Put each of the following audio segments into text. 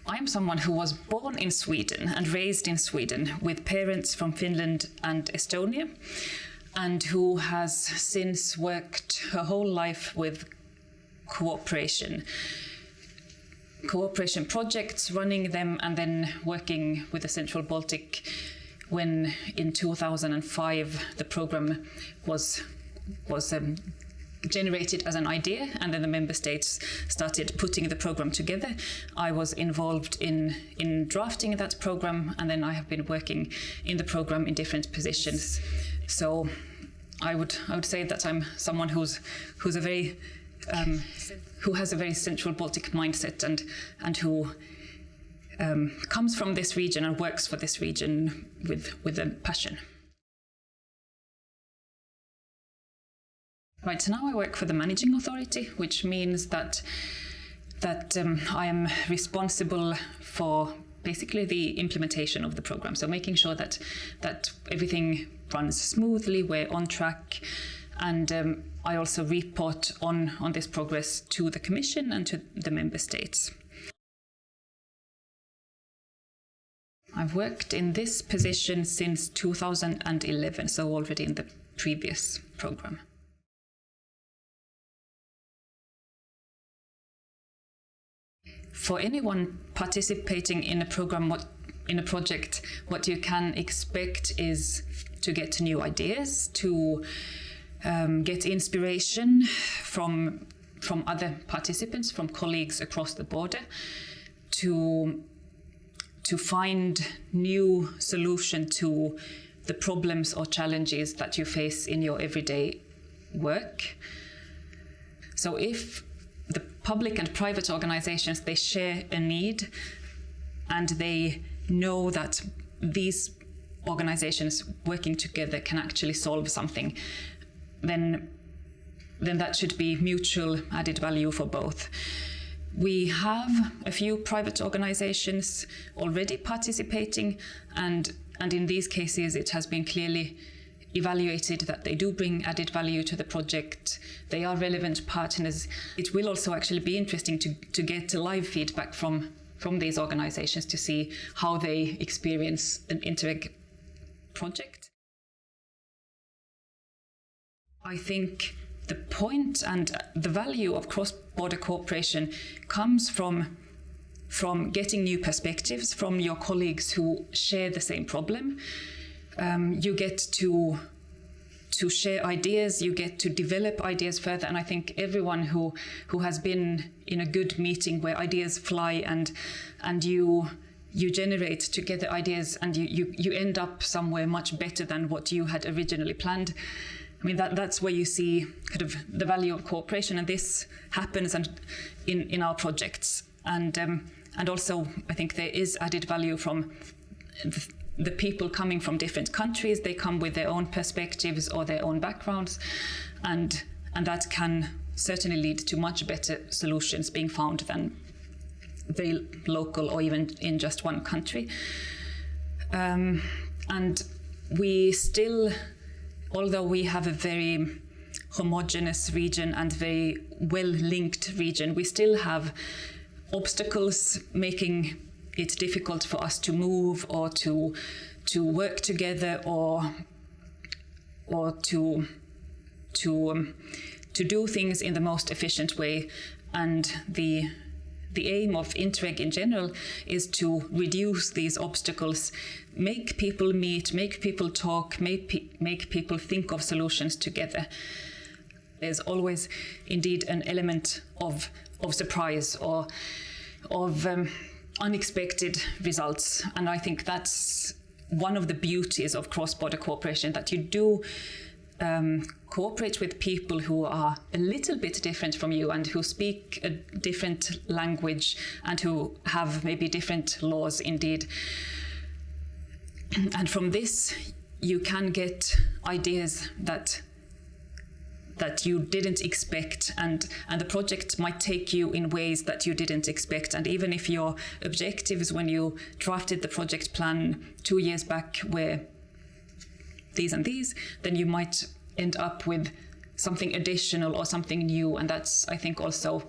I am someone who was born in Sweden and raised in Sweden with parents from Finland and Estonia, and who has since worked her whole life with cooperation projects, running them, and then working with the Central Baltic when in 2005 the program was generated as an idea, and then the member states started putting the program together. I was involved in drafting that program, and then I have been working in the program in different positions. So I would say that I'm someone who has a very Central Baltic mindset, and who comes from this region and works for this region with a passion. Right, so now I work for the managing authority, which means that I am responsible for basically the implementation of the program. So making sure that everything runs smoothly, we're on track, and I also report on this progress to the Commission and to the member states. I've worked in this position since 2011, so already in the previous program. For anyone participating in a program, in a project, what you can expect is to get new ideas, to get inspiration from other participants, from colleagues across the border, to find new solution to the problems or challenges that you face in your everyday work. So if the public and private organizations, they share a need, and they know that these organizations working together can actually solve something, then that should be mutual added value for both. We have a few private organizations already participating, and in these cases it has been clearly evaluated that they do bring added value to the project. They are relevant partners. It will also actually be interesting to get live feedback from these organizations to see how they experience an Interreg project. I think the point and the value of cross-border cooperation comes from getting new perspectives from your colleagues who share the same problem. You get to share ideas, you get to develop ideas further, and I think everyone who has been in a good meeting where ideas fly and you generate together ideas and you end up somewhere much better than what you had originally planned. I mean, that's where you see kind of the value of cooperation, and this happens in our projects. And also, I think there is added value from the people coming from different countries. They come with their own perspectives or their own backgrounds, and that can certainly lead to much better solutions being found than very local or even in just one country. And we still, although we have a very homogeneous region and very well-linked region, we still have obstacles making it difficult for us to move or to work together or to do things in the most efficient way. And the aim of Interreg in general is to reduce these obstacles, make people meet, make people talk, make people think of solutions together. There's always indeed an element of surprise or of unexpected results, and I think that's one of the beauties of cross-border cooperation, that you do cooperate with people who are a little bit different from you and who speak a different language and who have maybe different laws indeed. And from this you can get ideas that you didn't expect, and the project might take you in ways that you didn't expect. And even if your objectives when you drafted the project plan 2 years back were these and these, then you might end up with something additional or something new, and that's, I think, also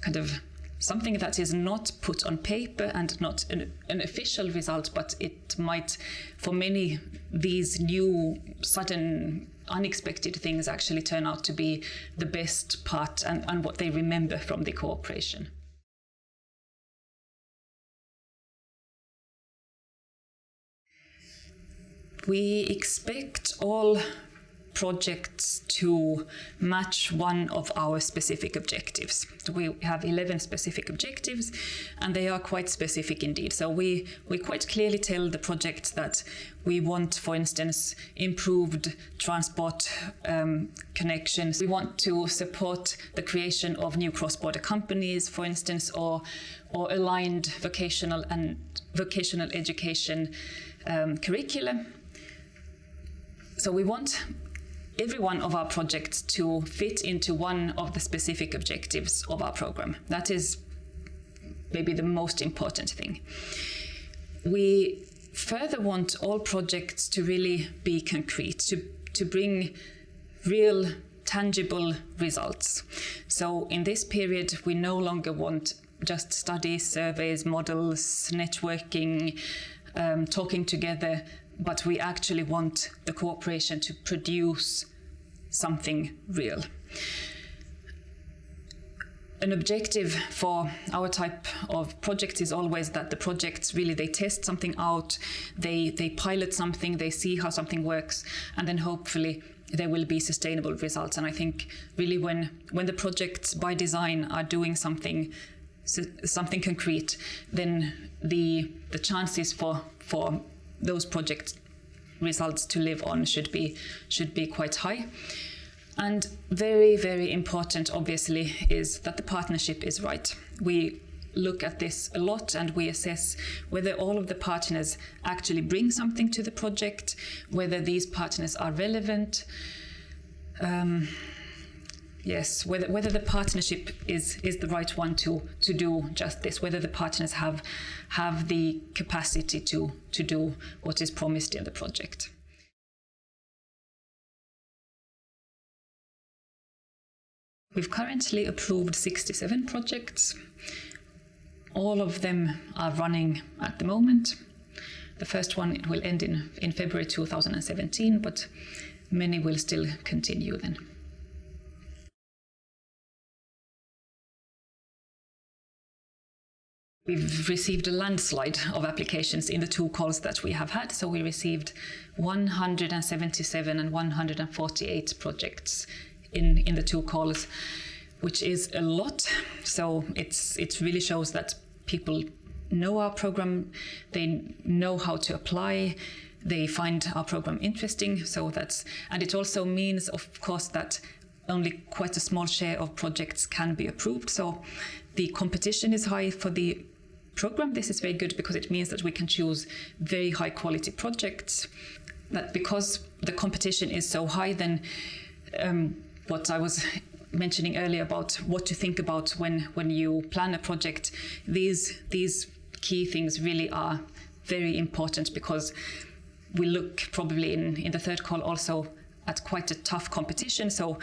kind of something that is not put on paper and not an official result, but it might, for many, these new, sudden, unexpected things actually turn out to be the best part and what they remember from the cooperation. We expect all projects to match one of our specific objectives. So we have 11 specific objectives, and they are quite specific indeed. So we quite clearly tell the project that we want, for instance, improved transport connections. We want to support the creation of new cross-border companies, for instance, or aligned vocational education curricula. So we want every one of our projects to fit into one of the specific objectives of our program. That is maybe the most important thing. We further want all projects to really be concrete, to bring real, tangible results. So in this period, we no longer want just studies, surveys, models, networking, talking together, but we actually want the cooperation to produce something real. An objective for our type of projects is always that the projects really, they test something out, they pilot something, they see how something works, and then hopefully there will be sustainable results. And I think really when the projects by design are doing something concrete, then the chances for those project results to live on should be quite high. And very, very important, obviously, is that the partnership is right. We look at this a lot and we assess whether all of the partners actually bring something to the project, whether these partners are relevant. Yes, whether the partnership is the right one to do just this, whether the partners have the capacity to do what is promised in the project. We've currently approved 67 projects. All of them are running at the moment. The first one will end in February 2017, but many will still continue then. We've received a landslide of applications in the 2 calls that we have had. So we received 177 and 148 projects in the 2 calls, which is a lot. So it really shows that people know our program, they know how to apply, they find our program interesting. And it also means, of course, that only quite a small share of projects can be approved. So the competition is high for the program. This is very good because it means that we can choose very high quality projects. That because the competition is so high, then what I was mentioning earlier about what to think about when you plan a project, these key things really are very important, because we look probably in the 3rd call also at quite a tough competition. So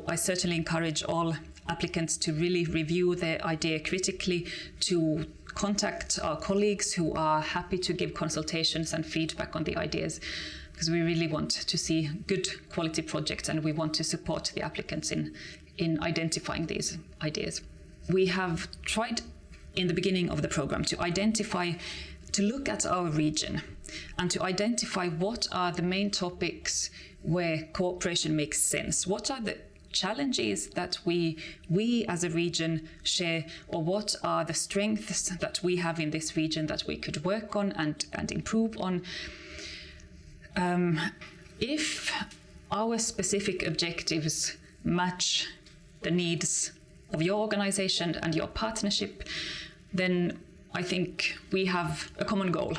I certainly encourage all applicants to really review their idea critically, to contact our colleagues who are happy to give consultations and feedback on the ideas, because we really want to see good quality projects and we want to support the applicants in identifying these ideas. We have tried in the beginning of the program to look at our region and to identify what are the main topics where cooperation makes sense. What are the challenges that we as a region share, or what are the strengths that we have in this region that we could work on and improve on. If our specific objectives match the needs of your organization and your partnership, then I think we have a common goal.